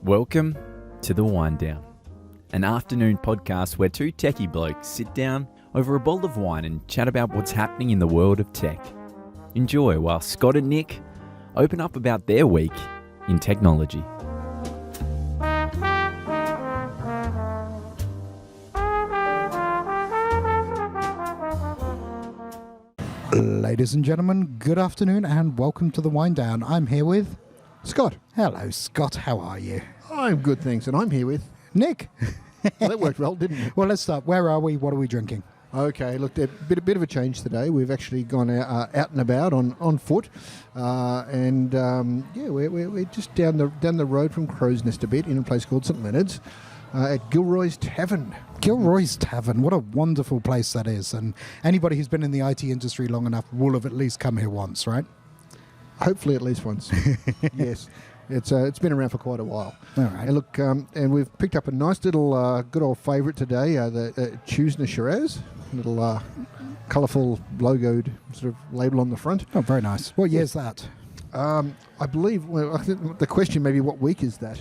Welcome to the Winedown, an afternoon podcast where two techie blokes sit down over a bowl of wine and chat about what's happening in the world of tech. Enjoy while Scott and Nick open up about their week in technology. Ladies and gentlemen, good afternoon and welcome to the Winedown. I'm here with Scott. Hello, Scott. How are you? I'm good, thanks. And I'm here with... Nick. Well, that worked well, didn't it? Well, let's start. Where are we? What are we drinking? Okay, look, a bit of a change today. We've actually gone out and about on foot, we're just down the road from Crow's Nest a bit in a place called St Leonards at Gilroy's Tavern. Gilroy's Tavern. What a wonderful place that is. And anybody who's been in the IT industry long enough will have at least come here once, right? Hopefully at least once. Yes. It's been around for quite a while. All right. And look, and we've picked up a nice little good old favourite today, the Chusner Shiraz, little colourful logoed sort of label on the front. Oh, very nice. What year's that? I believe. Well, I think the question may be what week is that?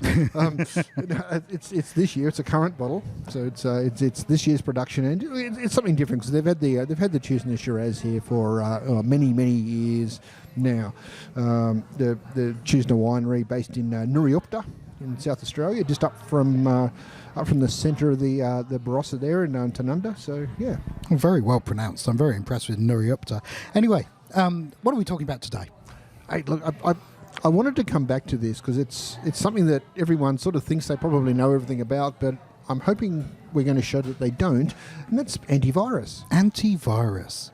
It's this year. It's a current bottle, so it's this year's production, and it's something different because they've had the Chusner Shiraz here for many years now. The Chusner winery based in Nuriopta in South Australia, just up from the centre of the Barossa there in Tanunda. So yeah, Very well pronounced. I'm very impressed with Nuriopta. Anyway, what are we talking about today? Hey, look, I wanted to come back to this because it's something that everyone sort of thinks they probably know everything about, but I'm hoping we're going to show that they don't, and that's antivirus. Antivirus.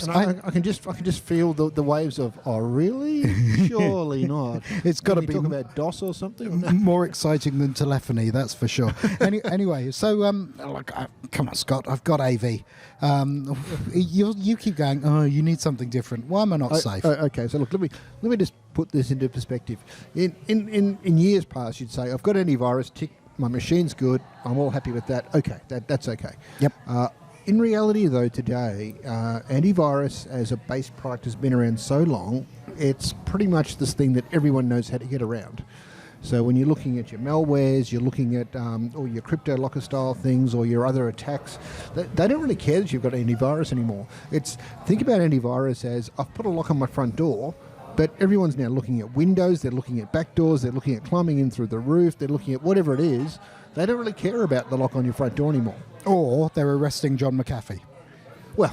And I can just feel the waves of, oh really? Surely not. It's got to be talk about DOS or something. more exciting than telephony, that's for sure. Anyway, so come on, Scott, I've got AV. You keep going. Oh, you need something different. Why am I not safe? Okay, so look, let me just put this into perspective. In years past, you'd say, I've got antivirus. Tick, my machine's good. I'm all happy with that. Okay, that's okay. Yep. In reality, though, today, antivirus as a base product has been around so long, it's pretty much this thing that everyone knows how to get around. So when you're looking at your malwares, you're looking at or your crypto locker style things or your other attacks, they don't really care that you've got antivirus anymore. Think about antivirus as, I've put a lock on my front door, but everyone's now looking at windows, they're looking at back doors, they're looking at climbing in through the roof, they're looking at whatever it is. They don't really care about the lock on your front door anymore. Or they're arresting John McAfee. Well,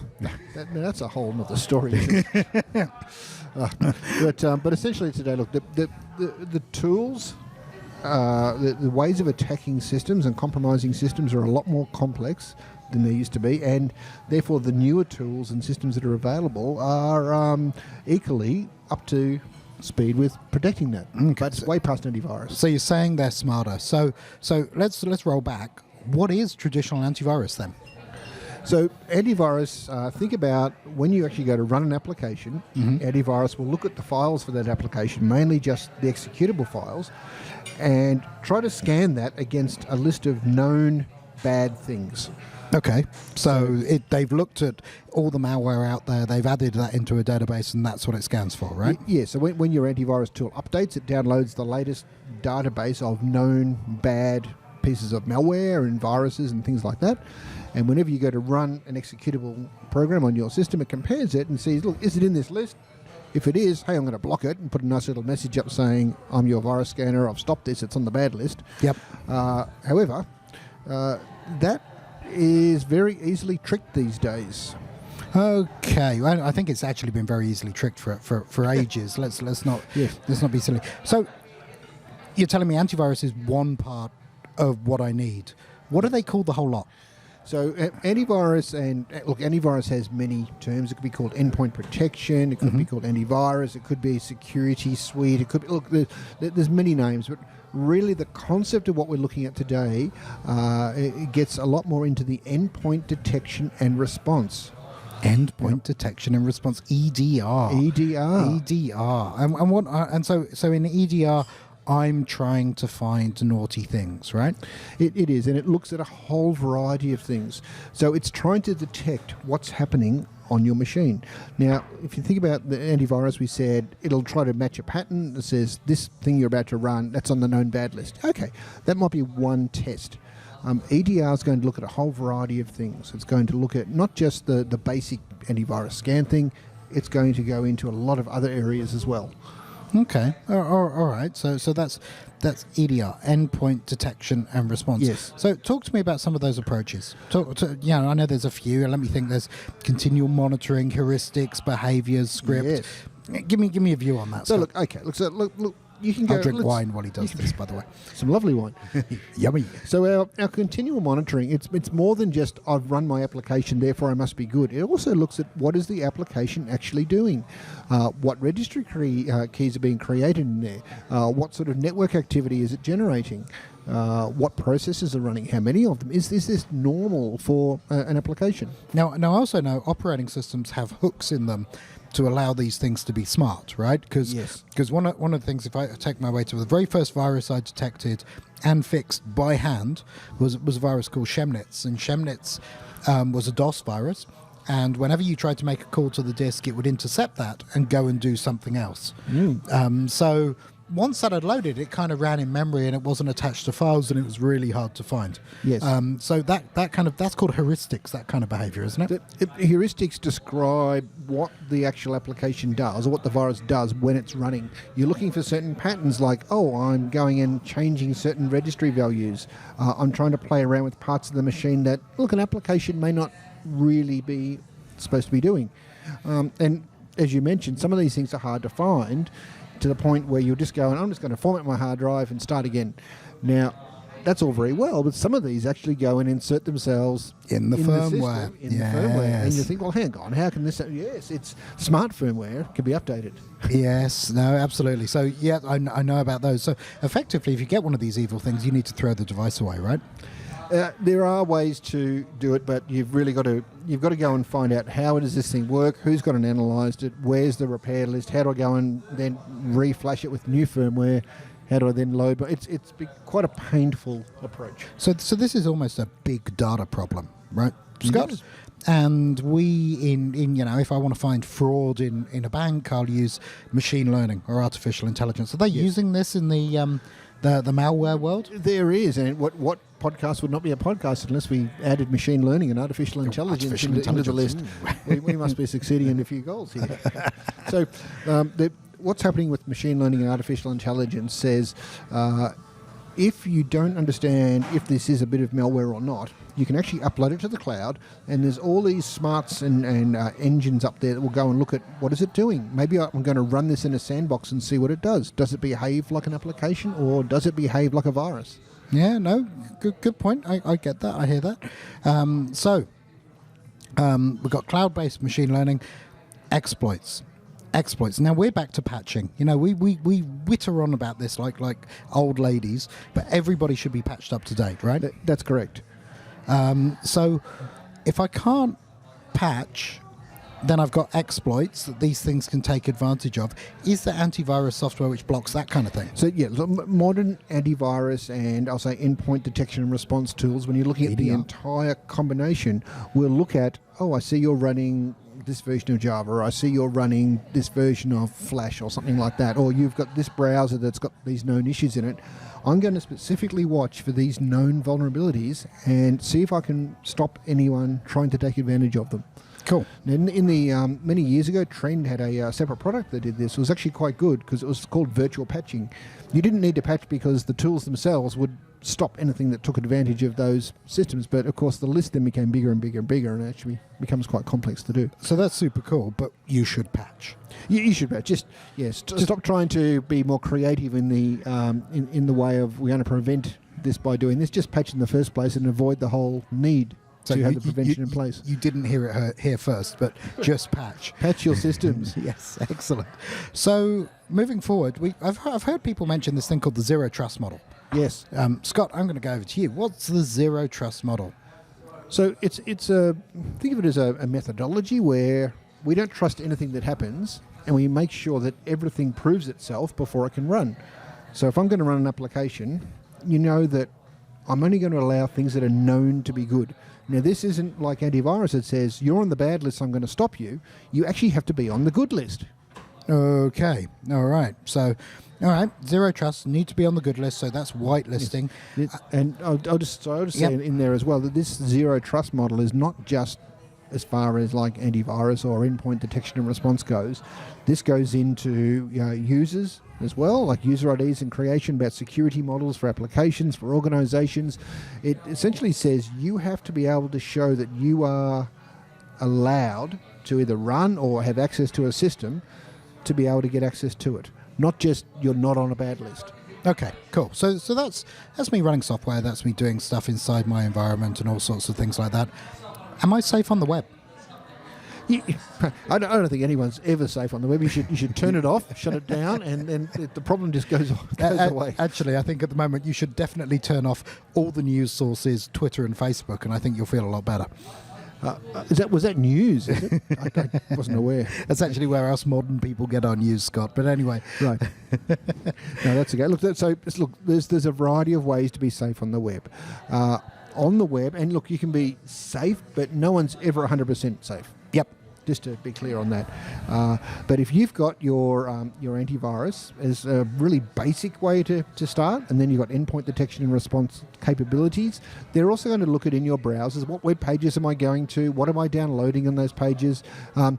that's a whole other story. But essentially today, look, the tools, the ways of attacking systems and compromising systems are a lot more complex than they used to be, and therefore the newer tools and systems that are available are equally up to speed with protecting that. Okay. But it's way past antivirus. So you're saying they're smarter. So let's roll back. What is traditional antivirus then? So antivirus, think about when you actually go to run an application, antivirus will look at the files for that application, mainly just the executable files, and try to scan that against a list of known bad things. Okay, so they've looked at all the malware out there, they've added that into a database, and that's what it scans for, right? Yeah, so when your antivirus tool updates, it downloads the latest database of known bad pieces of malware and viruses and things like that. And whenever you go to run an executable program on your system, it compares it and sees, look, is it in this list? If it is, hey, I'm going to block it and put a nice little message up saying, I'm your virus scanner, I've stopped this, it's on the bad list. Yep. However, that is very easily tricked these days. Okay, well, I think it's actually been very easily tricked for ages. Let's not be silly. So you're telling me antivirus is one part of what I need. What do they call the whole lot? So antivirus, and look, antivirus has many terms. It could be called endpoint protection. It could be called antivirus. It could be security suite. It could be, look, there's many names, but really the concept of what we're looking at today, it gets a lot more into the endpoint detection and response. Endpoint detection and response, EDR. And so in EDR, I'm trying to find naughty things, right? It is, and it looks at a whole variety of things. So it's trying to detect what's happening on your machine. Now, if you think about the antivirus, we said it'll try to match a pattern that says this thing you're about to run, that's on the known bad list. Okay, that might be one test. EDR is going to look at a whole variety of things. It's going to look at not just the basic antivirus scan thing, it's going to go into a lot of other areas as well. Okay, all right. So that's EDR, endpoint detection and response. Yes. So talk to me about some of those approaches. I know there's a few. Let me think. There's continual monitoring, heuristics, behaviors, script. Yes. Give me a view on that. So look. You can go. I'll drink wine while he does this, by the way. Some lovely wine. Yummy. So our continual monitoring, it's more than just I've run my application, therefore I must be good. It also looks at what is the application actually doing, what registry keys are being created in there, what sort of network activity is it generating, what processes are running, how many of them. Is this normal for an application? Now I also know operating systems have hooks in them to allow these things to be smart, right? Because one of the things, if I take my way to the very first virus I detected and fixed by hand was a virus called Chemnitz, and Chemnitz was a DOS virus, and whenever you tried to make a call to the disk, it would intercept that and go and do something else. So once that had loaded, it kind of ran in memory and it wasn't attached to files, and it was really hard to find. Yes. So that's called heuristics, that kind of behavior, isn't it? Heuristics describe what the actual application does, or what the virus does when it's running. You're looking for certain patterns, like, I'm going and changing certain registry values. I'm trying to play around with parts of the machine that, an application may not really be supposed to be doing. And as you mentioned, some of these things are hard to find, to the point where you're just going, I'm just going to format my hard drive and start again. Now, that's all very well, but some of these actually go and insert themselves in the firmware. The firmware. And you think, well, hang on, how can this... Yes, it's smart firmware, can be updated. Yes, no, absolutely. So, yeah, I know about those. So, effectively, if you get one of these evil things, you need to throw the device away, right? There are ways to do it, but you've got to go and find out how does this thing work, who's got and analysed it, where's the repair list, how do I go and then reflash it with new firmware, how do I then load? But it's quite a painful approach. So this is almost a big data problem, right, Scott? Yes. And we if I want to find fraud in a bank, I'll use machine learning or artificial intelligence. Are they using this in the malware world? There is, and what podcast would not be a podcast unless we added machine learning and artificial intelligence into the list. We must be succeeding in a few goals here. So what's happening with machine learning and artificial intelligence says if you don't understand if this is a bit of malware or not, you can actually upload it to the cloud, and there's all these smarts and engines up there that will go and look at what is it doing. Maybe I'm going to run this in a sandbox and see what it does. Does it behave like an application, or does it behave like a virus? Yeah, no, good point. I get that. I hear that. We've got cloud-based machine learning, exploits. Now we're back to patching. We witter on about this like old ladies, but everybody should be patched up to date, right? That's correct. So if I can't patch, then I've got exploits that these things can take advantage of. Is there antivirus software which blocks that kind of thing? So modern antivirus and I'll say endpoint detection and response tools, when you're looking at the entire combination, will look at, I see you're running this version of Java, or I see you're running this version of Flash or something like that, or you've got this browser that's got these known issues in it. I'm going to specifically watch for these known vulnerabilities and see if I can stop anyone trying to take advantage of them. Cool. In the many years ago, Trend had a separate product that did this. It was actually quite good because it was called virtual patching. You didn't need to patch because the tools themselves would stop anything that took advantage of those systems. But of course, the list then became bigger and bigger and bigger, and actually becomes quite complex to do. So that's super cool. But you should patch. You should patch. Just stop trying to be more creative in the in the way of we're going to prevent this by doing this. Just patch in the first place and avoid the whole need. So you have the prevention in place. You didn't hear it here first, but just patch. Patch your systems. Yes, excellent. So moving forward, I've heard people mention this thing called the zero trust model. Yes. Scott, I'm going to go over to you. What's the zero trust model? So it's a think of it as a methodology where we don't trust anything that happens, and we make sure that everything proves itself before it can run. So if I'm going to run an application, you know that I'm only going to allow things that are known to be good. Now, this isn't like antivirus that says, you're on the bad list, I'm going to stop you. You actually have to be on the good list. Okay. All right. So, all right. Zero Trust need to be on the good list. So that's whitelisting. And I'll just say in there as well that this Zero Trust model is not just as far as like antivirus or endpoint detection and response goes. This goes into users as well, like user IDs and creation, about security models for applications, for organizations. It essentially says you have to be able to show that you are allowed to either run or have access to a system to be able to get access to it. Not just you're not on a bad list. Okay, cool. So that's me running software. That's me doing stuff inside my environment and all sorts of things like that. Am I safe on the web? I don't think anyone's ever safe on the web. You should turn it off, shut it down, and then the problem just goes away. Actually, I think at the moment you should definitely turn off all the news sources, Twitter and Facebook, and I think you'll feel a lot better. Was that news? Is it? I wasn't aware. That's actually where us modern people get our news, Scott. But anyway, right. No, that's okay. Look, there's a variety of ways to be safe on the web. On the web, and look, you can be safe, but no one's ever 100% safe. Yep. Just to be clear on that. But if you've got your antivirus as a really basic way to start, and then you've got endpoint detection and response capabilities, they're also going to look at in your browsers, what web pages am I going to, what am I downloading on those pages. A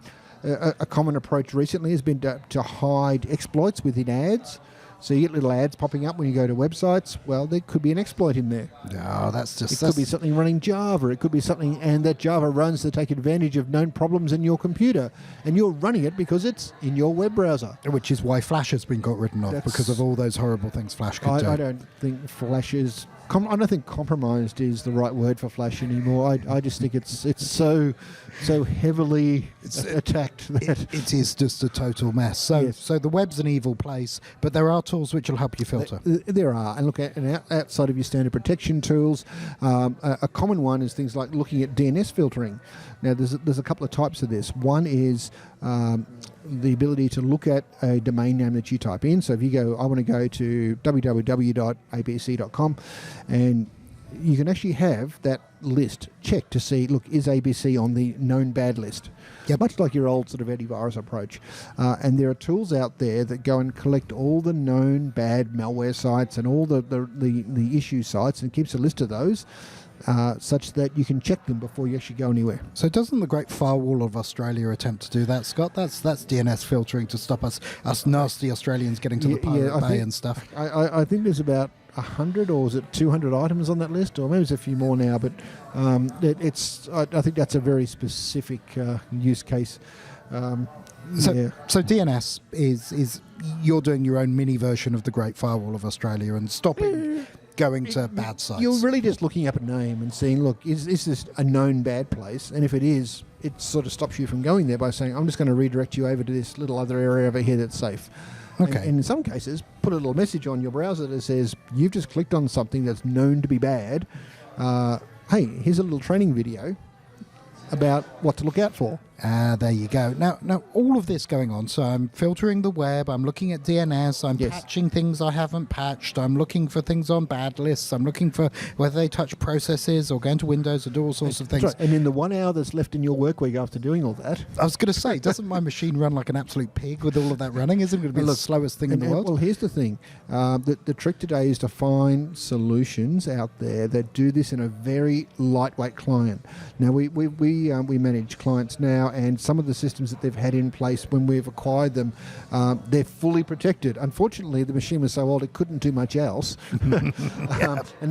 common approach recently has been to hide exploits within ads. So you get little ads popping up when you go to websites. Well, there could be an exploit in there. No, it could be something running Java. It could be something, and that Java runs to take advantage of known problems in your computer, and you're running it because it's in your web browser. Which is why Flash has been got rid of, because of all those horrible things Flash could do. I don't think Flash is... I don't think compromised is the right word for Flash anymore. I just think it's so heavily attacked that it is just a total mess. So yes. So the web's an evil place, but there are tools which will help you filter. There are, and look at outside of your standard protection tools, a common one is things like looking at DNS filtering. Now there's a couple of types of this. One is the ability to look at a domain name that you type in. So if you go, I want to go to www.abc.com, and you can actually have that list checked to see, look, is ABC on the known bad list? Yep. Much like your old sort of antivirus approach. And there are tools out there that go and collect all the known bad malware sites and all the issue sites, and keeps a list of those. Such that you can check them before you actually go anywhere. So doesn't the Great Firewall of Australia attempt to do that, Scott? That's DNS filtering to stop us nasty Australians getting to the Pirate Bay and stuff. I think there's about 100 or is it 200 items on that list, or maybe there's a few more now, but I think that's a very specific use case. So DNS is you're doing your own mini version of the Great Firewall of Australia and stopping going to bad sites. You're really just looking up a name and seeing, look, is this a known bad place? And if it is, it sort of stops you from going there by saying, I'm just going to redirect you over to this little other area over here that's safe. Okay. And in some cases, put a little message on your browser that says, you've just clicked on something that's known to be bad. Hey, here's a little training video about what to look out for. There you go. Now, all of this going on. So I'm filtering the web. I'm looking at DNS. I'm patching things I haven't patched. I'm looking for things on bad lists. I'm looking for whether they touch processes or go into Windows or do all sorts of things. Right. And in the 1 hour that's left in your work week after doing all that, I was going to say, doesn't my machine run like an absolute pig with all of that running? Isn't it going to be the slowest thing in the world? Well, here's the thing. The trick today is to find solutions out there that do this in a very lightweight client. Now, we manage clients now, and some of the systems that they've had in place when we've acquired them, they're fully protected. Unfortunately, the machine was so old it couldn't do much else, and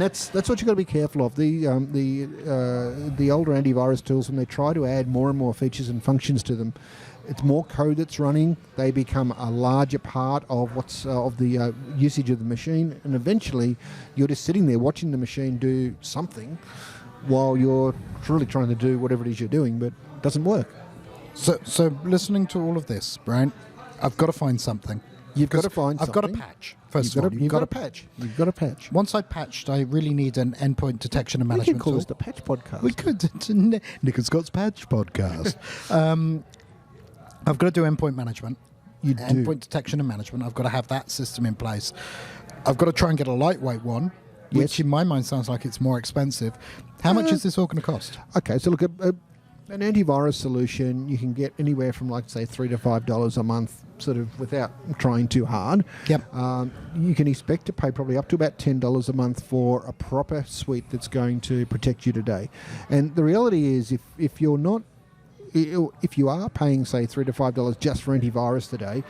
that's what you've got to be careful of. The older antivirus tools, when they try to add more and more features and functions to them, it's more code that's running. They become a larger part of what's of the usage of the machine, and eventually you're just sitting there watching the machine do something while you're really trying to do whatever it is you're doing, but it doesn't work. So listening to all of this, Brian, I've got to find something. You've got to find something. I've got to patch. First of all, you've got to patch. You've got to patch. Once I patched, I really need an endpoint detection and management tool. We could call tool. this the Patch Podcast. We could. Nick and Scott's Patch Podcast. I've got to do endpoint management. Endpoint detection and management. I've got to have that system in place. I've got to try and get a lightweight one. which in my mind sounds like it's more expensive. How much is this all going to cost? Okay, so look, an antivirus solution you can get anywhere from, like, say, $3 to $5 a month, sort of without trying too hard. Yep. You can expect to pay probably up to about $10 a month for a proper suite that's going to protect you today. And the reality is, if you are paying, say, $3 to $5 just for antivirus today,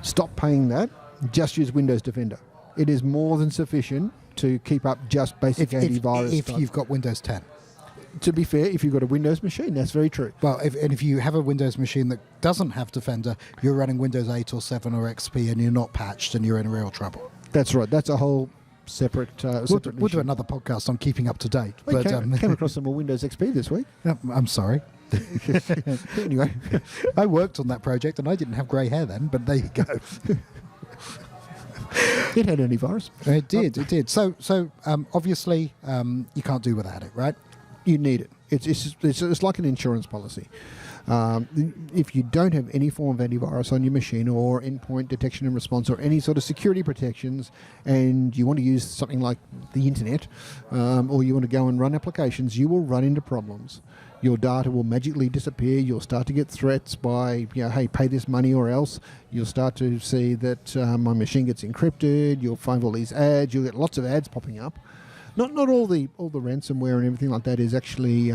stop paying that. Just use Windows Defender. It is more than sufficient to keep up just basic antivirus. If you've got Windows 10. To be fair, if you've got a Windows machine, that's very true. Well, if you have a Windows machine that doesn't have Defender, you're running Windows 8 or 7 or XP and you're not patched and you're in real trouble. That's right. That's a whole separate We'll do another podcast on keeping up to date. We came across some more Windows XP this week. I'm sorry. Anyway. I worked on that project and I didn't have grey hair then, but there you go. It had antivirus. It did. So obviously, you can't do without it, right? You need it. It's like an insurance policy. If you don't have any form of antivirus on your machine or endpoint detection and response or any sort of security protections, and you want to use something like the internet, or you want to go and run applications, you will run into problems. Your data will magically disappear. You'll start to get threats by, hey, pay this money or else. You'll start to see that my machine gets encrypted. You'll find all these ads. You'll get lots of ads popping up. Not all the ransomware and everything like that is actually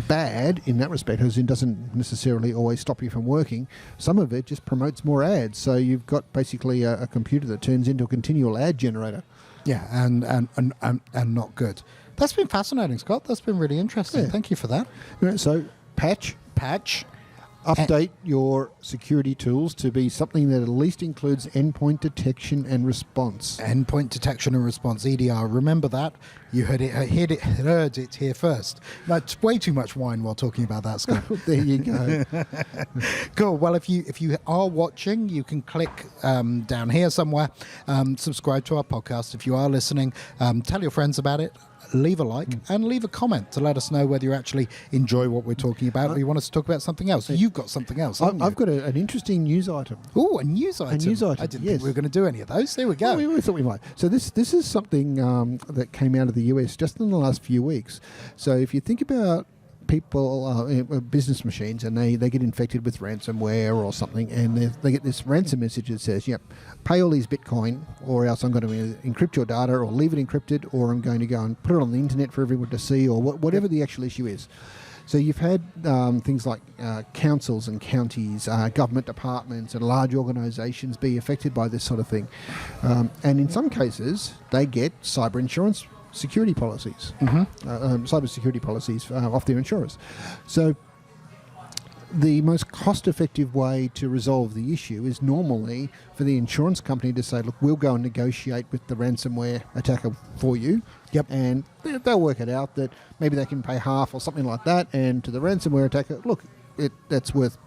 bad in that respect, as it doesn't necessarily always stop you from working. Some of it just promotes more ads. So you've got basically a computer that turns into a continual ad generator. Yeah, and not good. That's been fascinating, Scott. That's been really interesting. Yeah. Thank you for that. So patch. Update your security tools to be something that at least includes endpoint detection and response. Endpoint detection and response, EDR. Remember that. You heard it here first. That's way too much wine while talking about that, Scott. There you go. Cool. Well, if you are watching, you can click down here somewhere. Subscribe to our podcast. If you are listening, tell your friends about it. Leave a like and leave a comment to let us know whether you actually enjoy what we're talking about or you want us to talk about something else. You've got something else, haven't you? I've got an interesting news item. Oh, a news item. I didn't think we were going to do any of those. There we go. Well, we thought we might. So this is something that came out of the US just in the last few weeks. So if you think about people, business machines, and they get infected with ransomware or something, and they get this ransom message that says, yep, pay all these Bitcoin or else I'm going to encrypt your data or leave it encrypted, or I'm going to go and put it on the internet for everyone to see, or whatever the actual issue is. So you've had things like councils and counties, government departments and large organisations be affected by this sort of thing. And in some cases, they get cyber insurance security policies, cyber security policies off their insurers. So the most cost-effective way to resolve the issue is normally for the insurance company to say, look, we'll go and negotiate with the ransomware attacker for you. Yep. And they'll work it out that maybe they can pay half or something like that. And to the ransomware attacker, look, that's worth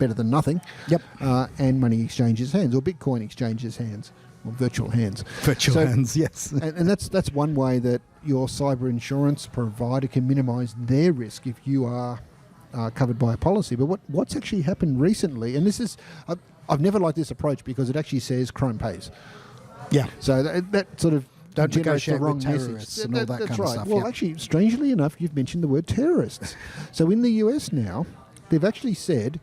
better than nothing. Yep. And money exchanges hands, or Bitcoin exchanges hands. Or virtual hands. Hands, yes. and that's one way that your cyber insurance provider can minimise their risk if you are covered by a policy. But what's actually happened recently, and this is, I've never liked this approach because it actually says crime pays. Yeah. So that sort of don't generates negotiate the wrong with terrorists message. and all that That's kind right. of stuff. Well, yeah. actually, strangely enough, you've mentioned the word terrorists. So in the US now, they've actually said,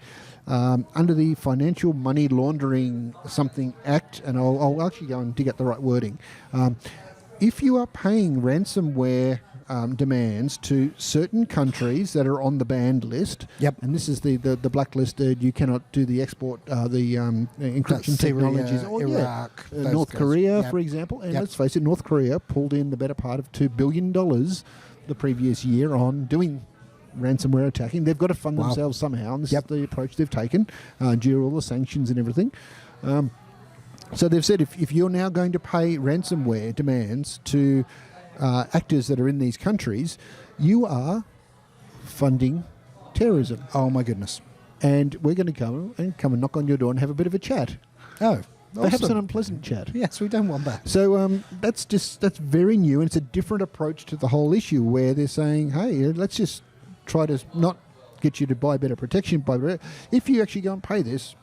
under the Financial Money Laundering Something Act, and I'll actually go and dig up the right wording, if you are paying ransomware demands to certain countries that are on the banned list, yep. and this is the blacklisted, you cannot do the export, the encryption technologies, Iraq, North Korea, yep. for example, and yep. let's face it, North Korea pulled in the better part of $2 billion the previous year on doing ransomware attacking. They've got to fund themselves somehow, and this is the approach they've taken due to all the sanctions and everything. So they've said if you're now going to pay ransomware demands to actors that are in these countries, you are funding terrorism. Oh my goodness. And we're going to come and knock on your door and have a bit of a chat. Oh, perhaps awesome. an unpleasant chat. Yes, we don't want that. So that's very new, and it's a different approach to the whole issue where they're saying, hey, let's just try to not get you to buy better protection. If you actually go and pay this,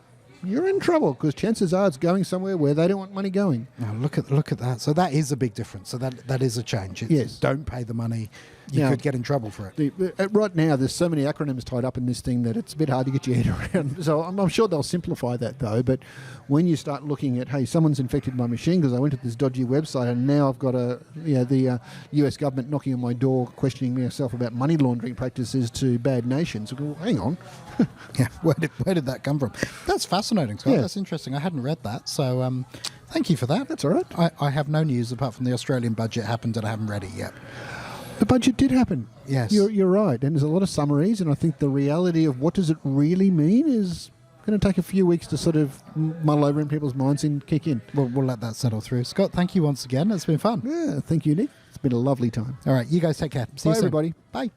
you're in trouble because chances are it's going somewhere where they don't want money going. Now look at that. So that is a big difference. So that is a change. Yes. Don't pay the money. You Now, could get in trouble for it. Right now, there's so many acronyms tied up in this thing that it's a bit hard to get your head around. So I'm sure they'll simplify that, though. But when you start looking at, hey, someone's infected my machine because I went to this dodgy website and now I've got the US government knocking on my door questioning myself about money laundering practices to bad nations. Well, hang on. Yeah, where did that come from? That's fascinating, Scott. Yeah. That's interesting. I hadn't read that. So thank you for that. That's all right. I have no news apart from the Australian budget happened and I haven't read it yet. The budget did happen. Yes. You're right. And there's a lot of summaries, and I think the reality of what does it really mean is going to take a few weeks to sort of muddle over in people's minds and kick in. We'll let that settle through. Scott, thank you once again. It's been fun. Yeah, thank you, Nick. It's been a lovely time. All right, you guys take care. See Bye, you soon. everybody. Bye.